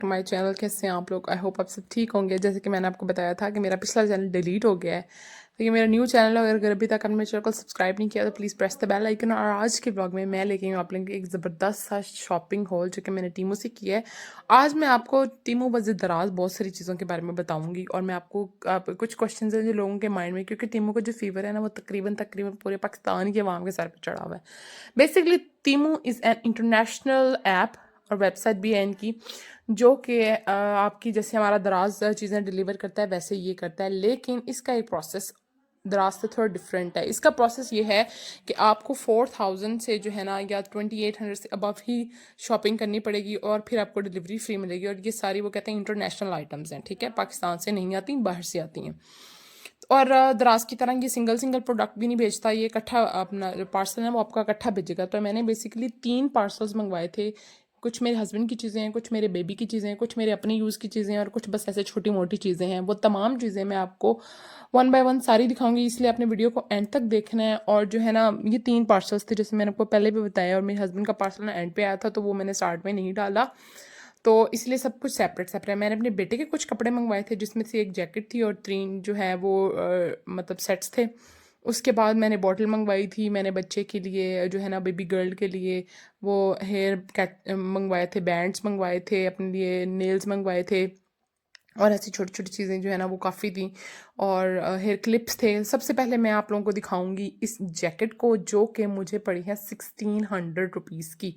To my channel. कैसे हैं आप लोग? आई होप आप सब ठीक होंगे। जैसे कि मैंने आपको बताया था कि मेरा पिछला चैनल डिलीट हो गया है, तो ये मेरा न्यू चैनल है। अगर अभी तक आपने मेरे चैनल को सब्सक्राइब नहीं किया तो please press the bell icon. और आज के ब्लॉग में मैं लेके आई हूँ आप लोगों के एक ज़बरदस्त सा शॉपिंग हॉल जो कि मैंने टीमू से किया है। आज मैं आपको टीमू वज़ दराज बहुत सारी चीज़ों के बारे में बताऊँगी, और मैं आपको कुछ क्वेश्चन हैं जो लोगों के माइंड में, क्योंकि टीमू का जो फीवर है ना वो तकरीबन तकरीबन पूरे पाकिस्तान के अवाम के सर पर चढ़ा हुआ है। Basically Temu is an international app और वेबसाइट भी है इनकी, जो कि आपकी जैसे हमारा दराज चीज़ें डिलीवर करता है वैसे ये करता है, लेकिन इसका एक प्रोसेस दराज से थोड़ा डिफरेंट है। इसका प्रोसेस ये है कि आपको 4000 से जो है ना या 2800 से अबव ही शॉपिंग करनी पड़ेगी, और फिर आपको डिलीवरी फ्री मिलेगी। और ये सारी वो कहते हैं इंटरनेशनल आइटम्स हैं, ठीक है, पाकिस्तान से नहीं आती, बाहर से आती हैं। और दराज की तरह ये सिंगल सिंगल प्रोडक्ट भी नहीं भेजता, ये इकट्ठा अपना जो पार्सल है वो आपका इकट्ठा भेजेगा। तो मैंने बेसिकली 3 पार्सल्स मंगवाए थे। कुछ मेरे हस्बैंड की चीज़ें हैं, कुछ मेरे बेबी की चीज़ें हैं, कुछ मेरे अपने यूज़ की चीज़ें हैं, और कुछ बस ऐसे छोटी मोटी चीज़ें हैं। वो तमाम चीज़ें मैं आपको वन बाय वन सारी दिखाऊंगी, इसलिए आपने वीडियो को एंड तक देखना है। और जो है ना, ये 3 पार्सल्स थे जैसे मैंने आपको पहले भी बताया, और मेरे हस्बैंड का पार्सल ना एंड पे आया था, तो वो मैंने स्टार्ट में नहीं डाला, तो इसलिए सब कुछ सेपरेट सेपरेट। मैंने अपने बेटे के कुछ कपड़े मंगवाए थे, जिसमें से एक जैकेट थी और 3 जो है वो मतलब सेट्स थे। उसके बाद मैंने बॉटल मंगवाई थी मैंने बच्चे के लिए, जो है ना बेबी गर्ल के लिए, वो हेयर कैट मंगवाए थे, बैंड्स मंगवाए थे अपने लिए, नेल्स मंगवाए थे, और ऐसी छोटी छोटी चीज़ें जो है ना वो काफ़ी थी। और हेयर क्लिप्स थे। सबसे पहले मैं आप लोगों को दिखाऊंगी इस जैकेट को, जो कि मुझे पड़ी है 1600 रुपीज़ की।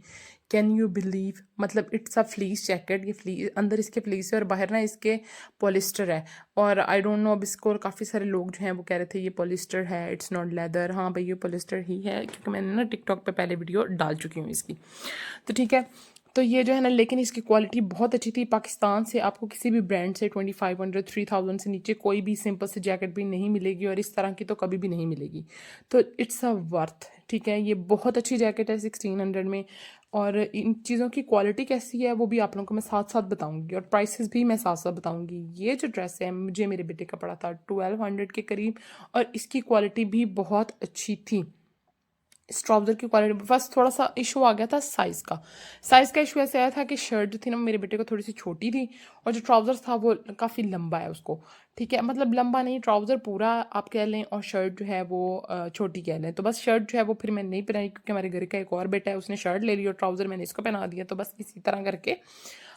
Can you believe? मतलब इट्स अ फ्लीस जैकेट। ये फ्लीस, अंदर इसके फ्लीस है और बाहर ना इसके पॉलिस्टर है। और आई डोंट नो, अब इसको काफ़ी सारे लोग जो हैं वो कह रहे थे ये पॉलिस्टर है, इट्स नॉट लेदर। हाँ भाई, ये पॉलिस्टर ही है, क्योंकि मैंने ना टिकटॉक पे पहले वीडियो डाल चुकी हूँ इसकी। तो ठीक है, तो ये जो है ना, लेकिन इसकी क्वालिटी बहुत अच्छी थी। पाकिस्तान से आपको किसी भी ब्रांड से 2500 3000 से नीचे कोई भी सिंपल सी जैकेट भी नहीं मिलेगी, और इस तरह की तो कभी भी नहीं मिलेगी। तो इट्स अ वर्थ, ठीक है, ये बहुत अच्छी जैकेट है 1600 में। और इन चीज़ों की क्वालिटी कैसी है वो भी आप लोगों को मैं साथ साथ बताऊंगी, और प्राइसेस भी मैं साथ साथ बताऊंगी। ये जो ड्रेस है मुझे मेरे बेटे का पड़ा था 1200 के करीब, और इसकी क्वालिटी भी बहुत अच्छी थी। इस ट्राउज़र की क्वालिटी बस थोड़ा सा इशू आ गया था साइज़ का इशू ऐसे आया था कि शर्ट जो थी ना मेरे बेटे को थोड़ी सी छोटी थी, और जो ट्राउज़र था वो काफ़ी लंबा है उसको, ठीक है, मतलब लंबा नहीं, ट्राउज़र पूरा आप कह लें, और शर्ट जो है वो छोटी कह लें। तो बस शर्ट जो है वो फिर मैंने नहीं पहनाई, क्योंकि हमारे घर का एक और बेटा है, उसने शर्ट ले ली और ट्राउज़र मैंने इसको पहना दिया। तो बस इसी तरह करके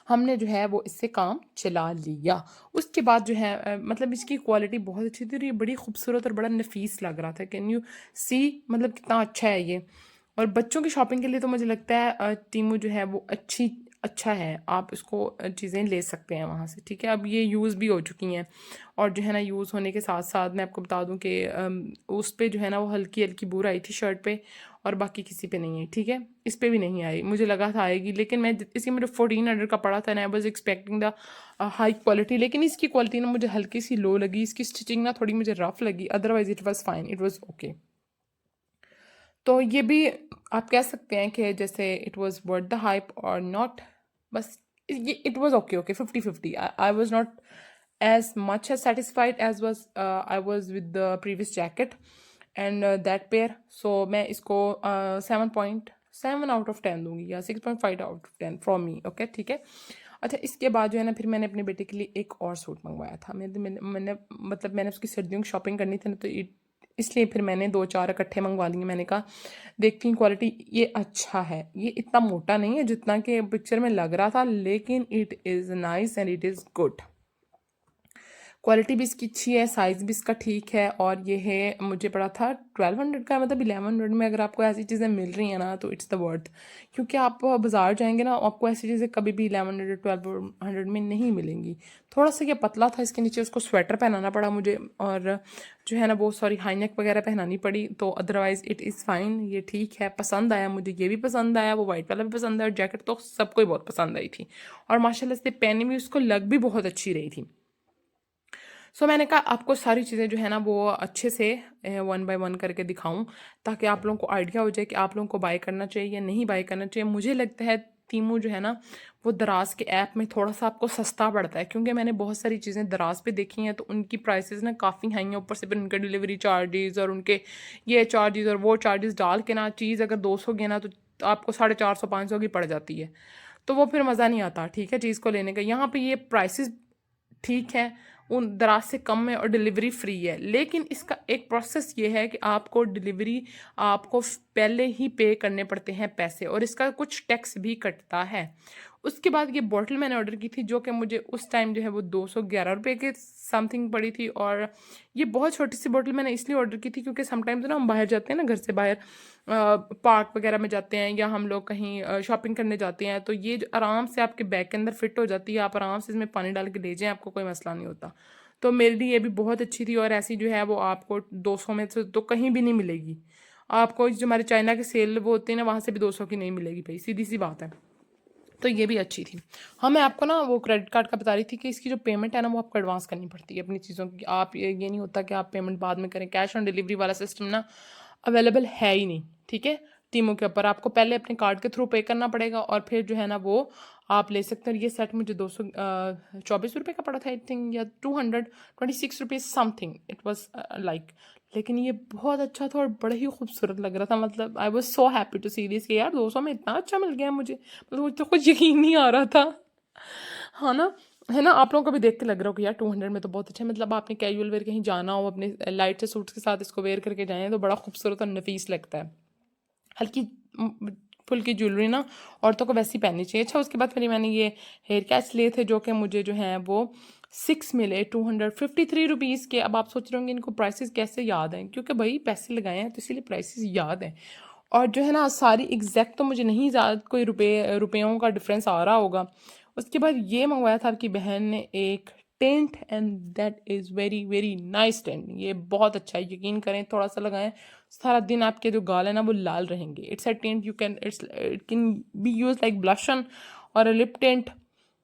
हमने जो है वो इससे काम चला लिया। उसके बाद जो है मतलब इसकी क्वालिटी बहुत अच्छी थी, और ये बड़ी खूबसूरत और बड़ा नफीस लग रहा था। कैन यू सी, मतलब कितना अच्छा है ये। और बच्चों की शॉपिंग के लिए तो मुझे लगता है टीमू जो है वो अच्छा है, आप इसको चीज़ें ले सकते हैं वहाँ से, ठीक है। अब ये यूज़ भी हो चुकी हैं, और जो है ना यूज़ होने के साथ साथ मैं आपको बता दूं कि उस पे जो है ना वो हल्की हल्की बूर आई थी शर्ट पे, और बाकी किसी पे नहीं है, ठीक है। इस पे भी नहीं आई, मुझे लगा था आएगी, लेकिन मैं इसकी मेरे 1400 का पड़ा था ना, I was expecting the high quality, लेकिन इसकी क्वालिटी ना मुझे हल्की सी लो लगी। इसकी स्टिचिंग ना थोड़ी मुझे रफ लगी, otherwise it was fine, it was okay. तो ये भी आप कह सकते हैं कि जैसे it was worth the hype और नॉट, बस ये it was okay okay 50-50। I was not as much as satisfied as was I was with the previous jacket and that pair. So मैं इसको 7.7 आउट ऑफ 10 दूंगी, या 6.5 out of 10 from me, okay, ठीक है। अच्छा, इसके बाद जो है ना फिर मैंने अपने बेटे के लिए एक और सूट मंगवाया था। मैंने उसकी सर्दियों की शॉपिंग करनी थी ना, तो इसलिए फिर मैंने 2-4 इकट्ठे मंगवा लिए। मैंने कहा देखती हूँ क्वालिटी, ये अच्छा है, ये इतना मोटा नहीं है जितना कि पिक्चर में लग रहा था, लेकिन it is nice and it is good. Quality भी इसकी अच्छी है, साइज़ भी इसका ठीक है, और ये है मुझे पड़ा था 1200 का, मतलब 1100 में अगर आपको ऐसी चीज़ें मिल रही हैं ना तो इट्स द वर्थ। क्योंकि आप बाज़ार जाएंगे ना, आपको ऐसी चीज़ें कभी भी 1100 1200 में नहीं मिलेंगी। थोड़ा सा ये पतला था, इसके नीचे उसको स्वेटर पहनाना पड़ा मुझे, और जो है ना वो सॉरी हाई नेक वगैरह पहनानी पड़ी। तो अदरवाइज़ इट इज़ फाइन, ये ठीक है, पसंद आया मुझे, ये भी पसंद आया, वो वाइट वाला भी पसंद आया, और जैकेट तो सबको ही बहुत पसंद आई थी, और माशाल्लाह से पहनी भी उसको लग भी बहुत अच्छी रही थी। सो मैंने कहा आपको सारी चीज़ें जो है ना वो अच्छे से वन बाय वन करके दिखाऊं, ताकि आप लोगों को आइडिया हो जाए कि आप लोगों को बाय करना चाहिए या नहीं बाय करना चाहिए। मुझे लगता है टीमू जो है ना वो दराज के ऐप में थोड़ा सा आपको सस्ता पड़ता है, क्योंकि मैंने बहुत सारी चीज़ें दराज पे देखी हैं तो उनकी प्राइसेस ना काफ़ी हाई हैं। ऊपर से फिर उनके डिलीवरी चार्जेस और उनके ये चार्जेस और वो चार्जेस डाल के ना चीज़ अगर 200 की है ना तो आपको 450 500 की पड़ जाती है। तो वो फिर मज़ा नहीं आता, ठीक है, चीज़ को लेने का। यहाँ पे ये प्राइसेस ठीक है, उन दराज से कम है और डिलीवरी फ्री है, लेकिन इसका एक प्रोसेस ये है कि आपको डिलीवरी आपको पहले ही पे करने पड़ते हैं पैसे, और इसका कुछ टैक्स भी कटता है। उसके बाद ये बॉटल मैंने ऑर्डर की थी, जो कि मुझे उस टाइम जो है वो 211 रुपये के समथिंग पड़ी थी। और ये बहुत छोटी सी बॉटल मैंने इसलिए ऑर्डर की थी क्योंकि समटाइम्स ना हम बाहर जाते हैं ना, घर से बाहर पार्क वगैरह में जाते हैं, या हम लोग कहीं शॉपिंग करने जाते हैं, तो ये जो आराम से आपके बैग के अंदर फिट हो जाती है, आप आराम से इसमें पानी डाल के ले जाएं, आपको कोई मसला नहीं होता। तो मेरे लिए ये भी बहुत अच्छी थी, और ऐसी जो है वो आपको 200 में से तो कहीं भी नहीं मिलेगी। आपको जो हमारे चाइना के सेल वो होते हैं ना, वहाँ से भी 200 की नहीं मिलेगी भाई, सीधी सी बात है। तो ये भी अच्छी थी। हाँ, मैं आपको ना वो क्रेडिट कार्ड का बता रही थी कि इसकी जो पेमेंट है ना, वो आपको एडवांस करनी पड़ती है अपनी चीज़ों की। आप ये नहीं होता कि आप पेमेंट बाद में करें। कैश ऑन डिलीवरी वाला सिस्टम ना अवेलेबल है ही नहीं, ठीक है, टीमों के ऊपर। आपको पहले अपने कार्ड के थ्रू पे करना पड़ेगा, और फिर जो है ना वो आप ले सकते हैं। ये सेट मुझे 224 रुपये का पड़ा था आई थिंक, या 226 rupees something it was like. लेकिन ये बहुत अच्छा था और बड़ा ही खूबसूरत लग रहा था। मतलब I was so happy to see this कि यार 200 में इतना अच्छा मिल गया मुझे, मतलब मुझे तो कुछ यकीन नहीं आ रहा था। हाँ ना, है ना, आप लोगों को भी देख के लग रहा हो कि यार 200 में तो बहुत अच्छा है। मतलब आपने कैजुअल वेयर कहीं जाना हो, अपने लाइट से सूट्स के साथ इसको वेयर करके जाएं तो बड़ा खूबसूरत और नफीस लगता है। हल्की फुल्की ज्वेलरी ना औरतों को वैसी पहननी चाहिए। अच्छा, उसके बाद फिर मैंने ये हेयर कैच लिए थे, जो कि मुझे जो हैं वो 6 मिले 253 रुपीज़ के। अब आप सोच रहे होंगे इनको प्राइसेस कैसे याद हैं, क्योंकि भाई पैसे लगाए हैं तो इसीलिए प्राइसेस याद हैं। और जो है ना सारी एग्जैक्ट तो मुझे नहीं ज़्यादा कोई रुपयों का डिफरेंस आ रहा होगा। उसके बाद ये मंगवाया था आपकी बहन ने एक tent, and that is very very nice tent. ये बहुत अच्छा है, यकीन करें, थोड़ा सा लगाएं सारा दिन आपके जो गाल है ना वो लाल रहेंगे। It's a tint, you can it can be use like blush on और अ लिप टेंट,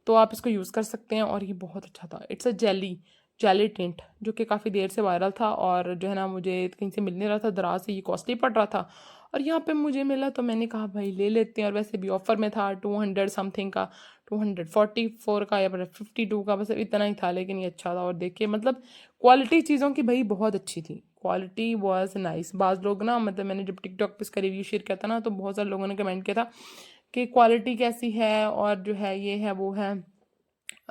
तो आप इसको यूज़ कर सकते हैं। और ये बहुत अच्छा था। इट्स अ जेली टेंट, जो कि काफ़ी देर से वायरल था, और जो है ना मुझे कहीं से मिल नहीं रहा था, दराज से ये कॉस्टली पड़ रहा था, और यहाँ पे मुझे मिला तो मैंने कहा भाई ले लेते हैं। और वैसे भी ऑफर में था 200 समथिंग का, 244 का या फिर 52 का, बस इतना ही था, लेकिन ये अच्छा था। और देखिए मतलब क्वालिटी चीज़ों की भाई बहुत अच्छी थी, क्वालिटी वॉज नाइस। बाज़ लोग ना, मतलब मैंने जब टिकटॉक पे इसका रिव्यू शेयर किया था ना, तो बहुत सारे लोगों ने कमेंट किया था कि क्वालिटी कैसी है, और जो है ये है वो है,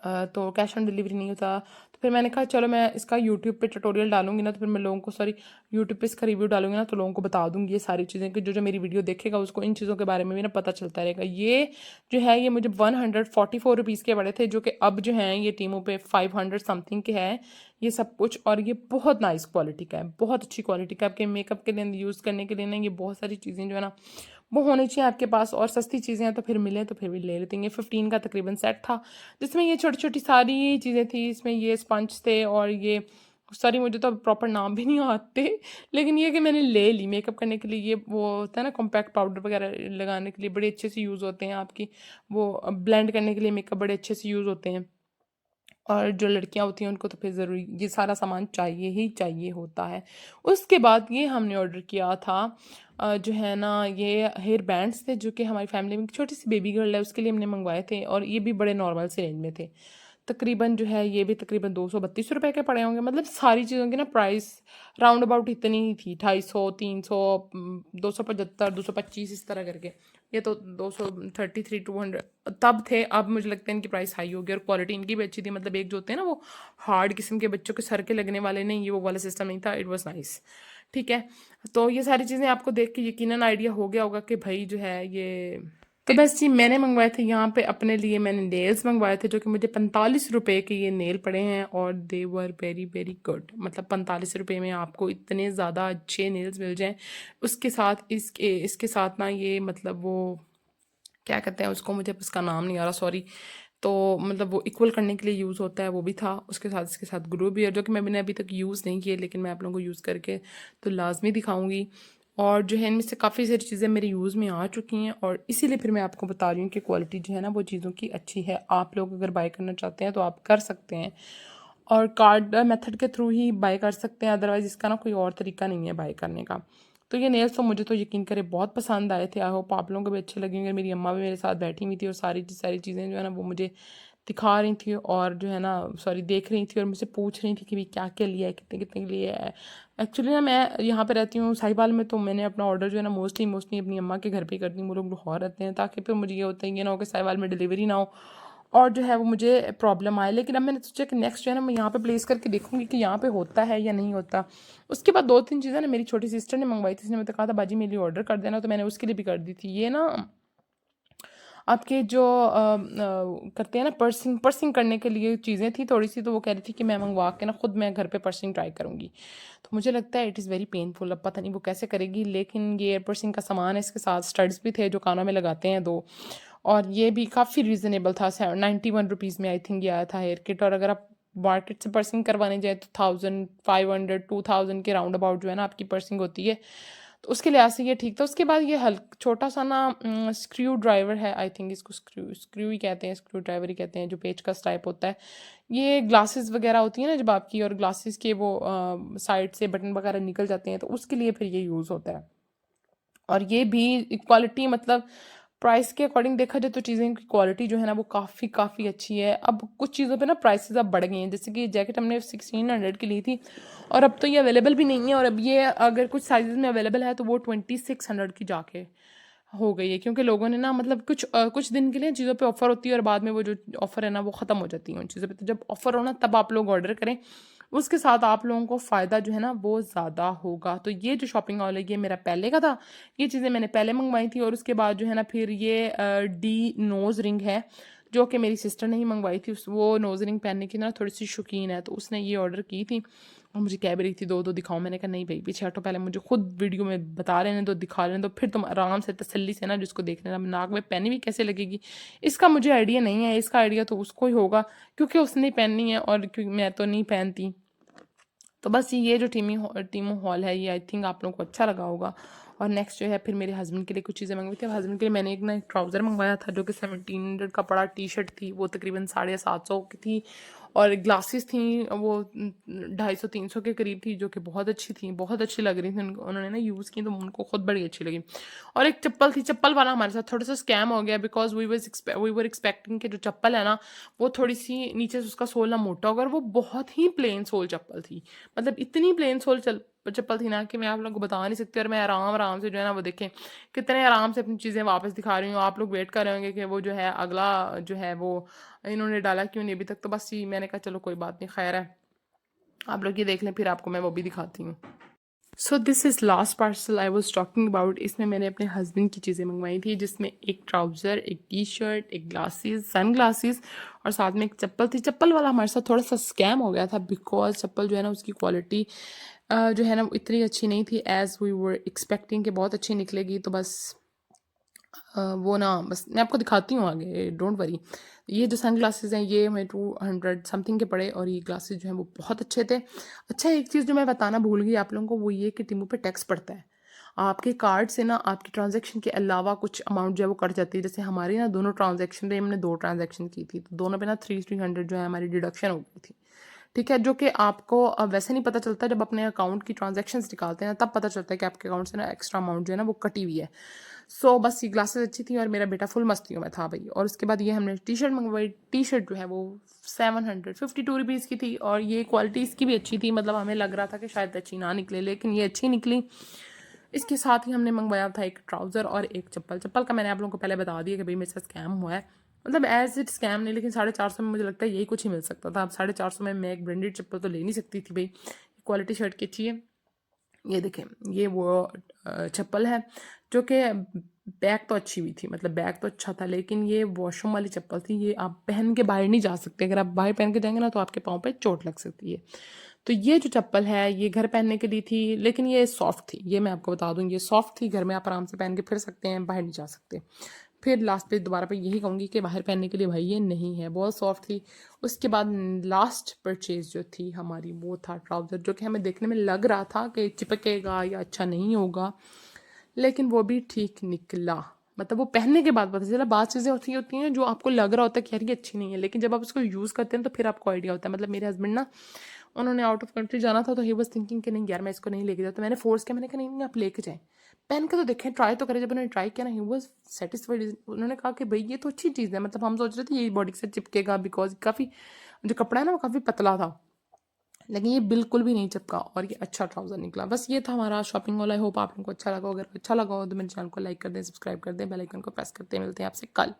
तो कैश ऑन डिलीवरी नहीं होता। तो फिर मैंने कहा चलो मैं इसका यूट्यूब पे ट्यूटोरियल डालूंगी ना, तो फिर मैं लोगों को यूट्यूब पे इसका रिव्यू डालूंगी ना, तो लोगों को बता दूंगी ये सारी चीज़ें, कि जो जो मेरी वीडियो देखेगा उसको इन चीज़ों के बारे में भी ना पता चलता रहेगा। ये जो है ये मुझे 144 रुपीज़ के पड़े थे, जो कि अब जो हैं ये टीमों पे 500 समथिंग के हैं ये सब कुछ। और ये बहुत नाइस क्वालिटी का है, बहुत अच्छी क्वालिटी का। आपके मेकअप के लिए यूज़ करने के लिए ना ये बहुत सारी चीज़ें जो है ना वो होनी चाहिए आपके पास, और सस्ती चीज़ें हैं तो फिर मिले तो फिर भी ले लेते हैं। ये 15 का तकरीबन सेट था, जिसमें ये छोटी छोटी सारी चीज़ें थी। इसमें ये स्पंज थे, और ये सॉरी मुझे तो प्रॉपर नाम भी नहीं आते, लेकिन ये कि मैंने ले ली मेकअप करने के लिए। ये वो होता है ना कॉम्पैक्ट पाउडर वगैरह लगाने के लिए बड़े अच्छे से यूज़ होते हैं, आपकी वो ब्लेंड करने के लिए मेकअप बड़े अच्छे से यूज़ होते हैं। और जो लड़कियां होती हैं उनको तो फिर ज़रूरी ये सारा सामान चाहिए ही चाहिए होता है। उसके बाद ये हमने ऑर्डर किया था जो है ना ये हेयर बैंड्स थे, जो कि हमारी फैमिली में एक छोटी सी बेबी गर्ल है उसके लिए हमने मंगवाए थे, और ये भी बड़े नॉर्मल से रेंज में थे। तकरीबन जो है ये भी तकरीबन 232 रुपये के पड़े होंगे। मतलब सारी चीज़ों की ना प्राइस राउंड अबाउट इतनी ही थी, 250, 300, 275, 225 इस तरह करके। ये तो 233, 200 तब थे। अब मुझे लगता है इनकी प्राइस हाई होगी, और क्वालिटी इनकी भी अच्छी थी। मतलब एक जो होते हैं ना वो हार्ड किस्म के बच्चों के सर के लगने वाले नहीं, ये वो वाला सिस्टम नहीं था। इट वॉज नाइस, ठीक है। तो ये सारी चीज़ें आपको देख के यकीनन आइडिया हो गया होगा कि भाई जो है ये। तो बस जी मैंने मंगवाए थे यहाँ पे अपने लिए, मैंने नेल्स मंगवाए थे, जो कि मुझे 45 रुपये के ये नेल पड़े हैं, और दे वर वेरी वेरी गुड। मतलब 45 रुपये में आपको इतने ज़्यादा अच्छे नेल्स मिल जाएं। उसके साथ इसके साथ ना ये मतलब वो क्या कहते हैं उसको, मुझे उसका नाम नहीं आ रहा, सॉरी। तो मतलब वो इक्वल करने के लिए यूज़ होता है, वो भी था। उसके साथ इसके साथ ग्लू भी है, जो कि मैंने अभी तक यूज़ नहीं किए, लेकिन मैं आप लोगों को यूज़ करके तो लाजमी दिखाऊंगी। और जो है इनमें से काफ़ी सारी चीज़ें मेरे यूज़ में आ चुकी हैं, और इसीलिए फिर मैं आपको बता रही हूँ कि क्वालिटी जो है ना वो चीज़ों की अच्छी है। आप लोग अगर बाय करना चाहते हैं तो आप कर सकते हैं, और कार्ड मेथड के थ्रू ही बाय कर सकते हैं, अदरवाइज़ इसका ना कोई और तरीका नहीं है बाय करने का। तो ये नेल्स तो मुझे तो यकीन करे बहुत पसंद आए थे। आई होप आप लोगों को भी अच्छे लगेंगे। मेरी अम्मा भी मेरे साथ बैठी हुई थी, और सारी चीज़ें जो है ना वो मुझे दिखा रही थी और जो है ना सॉरी देख रही थी और मुझसे पूछ रही थी कि भी क्या क्या लिया है, कितने कितने के लिए है। एक्चुअली ना मैं यहाँ पे रहती हूँ साहिवाल में, तो मैंने अपना ऑर्डर जो है ना मोस्टली अपनी अम्मा के घर पे ही करती हूँ। वो लोग लाहौर रहते हैं, ताकि फिर मुझे ये होता है ये ना हो कि साहिवाल में डिलीवरी ना हो और जो है वो मुझे प्रॉब्लम आए। लेकिन अब मैंने सोचा कि नेक्स्ट जो है ना मैं यहाँ पे प्लेस करके देखूंगी कि यहाँ पे होता है या नहीं होता। उसके बाद 2-3 चीज़ें ना मेरी छोटी सिस्टर ने मंगवाई थी, उसने मुझे कहा था बाजी मेरे लिए ऑर्डर कर देना, तो मैंने उसके लिए भी कर दी थी। ये ना आपके जो करते हैं ना पर्सिंग पर्सिंग करने के लिए चीज़ें थी थोड़ी सी, तो वो कह रही थी कि मैं मंगवा के ना खुद मैं घर पे पर्सिंग ट्राई करूँगी। तो मुझे लगता है इट इज़ वेरी पेनफुल, अब पता नहीं वो कैसे करेगी। लेकिन ये एयर पर्सिंग का सामान है, इसके साथ स्टड्स भी थे जो कानों में लगाते हैं 2, और ये भी काफ़ी रीज़नेबल था। 91 रुपीज़ में आई थिंक ये आया था हेयर किट। और अगर आप मार्केट से पर्सिंग करवाने जाए तो 1500-2000 के राउंड अबाउट जो है ना आपकी पर्सिंग होती है, तो उसके लिहाज से ये ठीक था। उसके बाद ये छोटा सा ना स्क्रू ड्राइवर है, आई थिंक इसको स्क्रू स्क्रू ही कहते हैं, स्क्रू ड्राइवर ही कहते हैं, जो पेचकस टाइप होता है। ये ग्लासेस वगैरह होती है ना जब आपकी, और ग्लासेस के वो साइड से बटन वगैरह निकल जाते हैं, तो उसके लिए फिर ये यूज़ होता है। और ये भी क्वालिटी मतलब प्राइस के अकॉर्डिंग देखा जाए तो चीज़ें की क्वालिटी जो है ना वो काफ़ी काफ़ी अच्छी है। अब कुछ चीज़ों पे ना प्राइसेस अब बढ़ गई हैं, जैसे कि ये जैकेट हमने 1600 की ली थी और अब तो ये अवेलेबल भी नहीं है, और अब ये अगर कुछ साइजेस में अवेलेबल है तो वो 2600 की जाके हो गई है, क्योंकि लोगों ने ना मतलब कुछ दिन के लिए चीज़ों पे ऑफर होती है और बाद में वो जो ऑफर है ना वो ख़त्म हो जाती है उन चीज़ों पे। तो जब ऑफर हो ना तब आप लोग ऑर्डर करें, उसके साथ आप लोगों को फ़ायदा जो है ना वो ज़्यादा होगा। तो ये जो शॉपिंग हॉल है ये मेरा पहले का था, ये चीज़ें मैंने पहले मंगवाई थी। और उसके बाद जो है ना फिर ये डी नोज़ रिंग है जो कि मेरी सिस्टर ने ही मंगवाई थी। वो नोज़ रिंग पहनने की ना थोड़ी सी शौकीन है, तो उसने ये ऑर्डर की थी और मुझे कह भी रही थी दो दो दिखाओ। मैंने कहा नहीं भाई पीछे हटो, पहले मुझे खुद वीडियो में बता रहे हैं तो दिखा रहे हैं, तो फिर तुम आराम से तसल्ली से ना जिसको देख लेना। नाक में पहनी हुई कैसे लगेगी इसका मुझे आइडिया नहीं है, इसका आइडिया तो उसको ही होगा क्योंकि उसने पहननी है और क्योंकि मैं तो नहीं पहनती। तो बस ये जो टीमो हॉल है ये आई थिंक आप लोगों को अच्छा लगा होगा। और नेक्स्ट जो है फिर मेरे हस्बैंड के लिए कुछ चीज़ें मंगवाई थी। हस्बैंड के लिए मैंने एक ट्राउज़र मंगवाया था जो कि 1700 का पड़ा। टी शर्ट थी वो तकरीबन 750 की थी, और ग्लासेस थी वो 250-300 के करीब थी, जो कि बहुत अच्छी थी, बहुत अच्छी लग रही थी उन्होंने ना यूज़ की, तो उनको खुद बड़ी अच्छी लगी। और एक चप्पल थी, चप्पल वाला हमारे साथ थोड़ा सा स्कैम हो गया, बिकॉज वी वर एक्सपेक्टिंग कि जो चप्पल है ना वो थोड़ी सी नीचे से उसका सोल ना मोटा होगा, और वो बहुत ही प्लेन सोल चप्पल थी। मतलब इतनी प्लेन सोल चप्पल थी ना कि मैं आप लोगों को बता नहीं सकती। और मैं आराम आराम से जो है ना वो देखें कितने आराम से अपनी चीज़ें वापस दिखा रही हूँ। आप लोग वेट कर रहे होंगे कि वो जो है अगला जो है वो इन्होंने डाला क्यों नहीं अभी तक। तो बस ये मैंने कहा चलो कोई बात नहीं, खैर है, आप लोग ये देख लें, फिर आपको मैं वो भी दिखाती हूँ। So this is last parcel I was talking about. इसमें मैंने अपने हस्बैंड की चीज़ें मंगवाई थी, जिसमें एक ट्राउज़र, एक टी शर्ट, एक ग्लासेस, सन ग्लासेस, और साथ में एक चप्पल थी। चप्पल वाला हमारे साथ थोड़ा सा स्कैम हो गया था, बिकॉज चप्पल जो है ना उसकी क्वालिटी जो है ना वो इतनी अच्छी नहीं थी एज़ वी वर एक्सपेक्टिंग कि बहुत अच्छी निकलेगी। तो बस वो ना बस मैं आपको दिखाती हूँ आगे, डोंट वरी। ये जो सन ग्लासेस हैं ये हमें 200 समथिंग के पड़े, और ये ग्लासेस जो हैं वो बहुत अच्छे थे। अच्छा, एक चीज़ जो मैं बताना भूल गई आप लोगों को, वो ये कि टिमू पे टैक्स पड़ता है। आपके कार्ड से ना आपकी ट्रांजैक्शन के अलावा कुछ अमाउंट जो है वो कट जाती है। जैसे हमारी ना दोनों ट्रांजैक्शन पे, हमने 2 ट्रांजैक्शन की थी, तो दोनों पे ना 300 जो है हमारी डिडक्शन हो गई थी। ठीक है, जो कि आपको वैसे नहीं पता चलता, जब अपने अकाउंट की ट्रांजैक्शंस निकालते हैं तब पता चलता है कि आपके अकाउंट से ना एक्स्ट्रा अमाउंट जो है ना वो कटी हुई है। सो बस ये ग्लासेस अच्छी थी और मेरा बेटा फुल मस्तियों में था भाई। और उसके बाद ये हमने टी शर्ट मंगवाई। टी शर्ट जो है वो 752 रुपीज़ की थी, और ये क्वालिटी इसकी भी अच्छी थी। मतलब हमें लग रहा था कि शायद अच्छी ना निकले, लेकिन ये अच्छी निकली। इसके साथ ही हमने मंगवाया था एक ट्राउज़र और एक चप्पल। चप्पल का मैंने आप लोगों को पहले बता दिया कि भाई मेरे साथ स्कैम हुआ है। मतलब एज इट स्कैम नहीं, लेकिन 450 में मुझे लगता है यही कुछ ही मिल सकता था। अब 450 में मैं एक ब्रांडेड चप्पल तो ले नहीं सकती थी भाई। क्वालिटी शर्ट की अच्छी है। ये देखें, ये वो चप्पल है जो कि बैग तो अच्छी हुई थी, मतलब बैग तो अच्छा था, लेकिन ये वॉशरूम वाली चप्पल थी। ये आप पहन के बाहर नहीं जा सकते, अगर आप बाहर पहन के जाएंगे ना तो आपके पाँव पे चोट लग सकती है। तो ये जो चप्पल है ये घर पहनने के लिए थी, लेकिन ये सॉफ्ट थी, ये मैं आपको बता दूँ, ये सॉफ्ट थी, घर में आप आराम से पहन के फिर सकते हैं, बाहर नहीं जा सकते। फिर लास्ट पे दोबारा पे यही कहूँगी कि बाहर पहनने के लिए भाई ये नहीं है, बहुत सॉफ्ट थी। उसके बाद लास्ट परचेज जो थी हमारी वो था ट्राउज़र, जो कि हमें देखने में लग रहा था कि चिपकेगा या अच्छा नहीं होगा, लेकिन वो भी ठीक निकला। मतलब वो पहनने के बाद पता चला। बात चीज़ें होती हैं जो आपको लग रहा होता है कि यार ये अच्छी नहीं है, लेकिन जब आप उसको यूज़ करते हैं तो फिर आपको आइडिया होता है। मतलब मेरे हस्बैंड ना, उन्होंने आउट ऑफ कंट्री जाना था, तो ही वाज थिंकिंग कि नहीं यार मैं इसको नहीं लेके जाता। मैंने फोर्स किया, मैंने कहा नहीं नहीं आप लेके जाएं। पहन के तो देखें, ट्राई तो करें। जब उन्होंने ट्राई किया ना, ही वाज सेटिस्फाइड। उन्होंने कहा कि भाई ये तो अच्छी चीज़ है, मतलब हम सोच रहे थे ये बॉडी से चिपकेगा, बिकॉज काफ़ी जो कपड़ा है ना वो काफ़ी पतला था, लेकिन ये बिल्कुल भी नहीं चिपका और ये अच्छा ट्राउज़र निकला। बस ये था हमारा शॉपिंग वाला। आई होप आप लोगों को अच्छा लगा। अगर अच्छा लगा हो तो मेरे चैनल को लाइक कर दें, सब्सक्राइब कर दें, बेल आइकन को प्रेस करते हैं। मिलते हैं आपसे कल।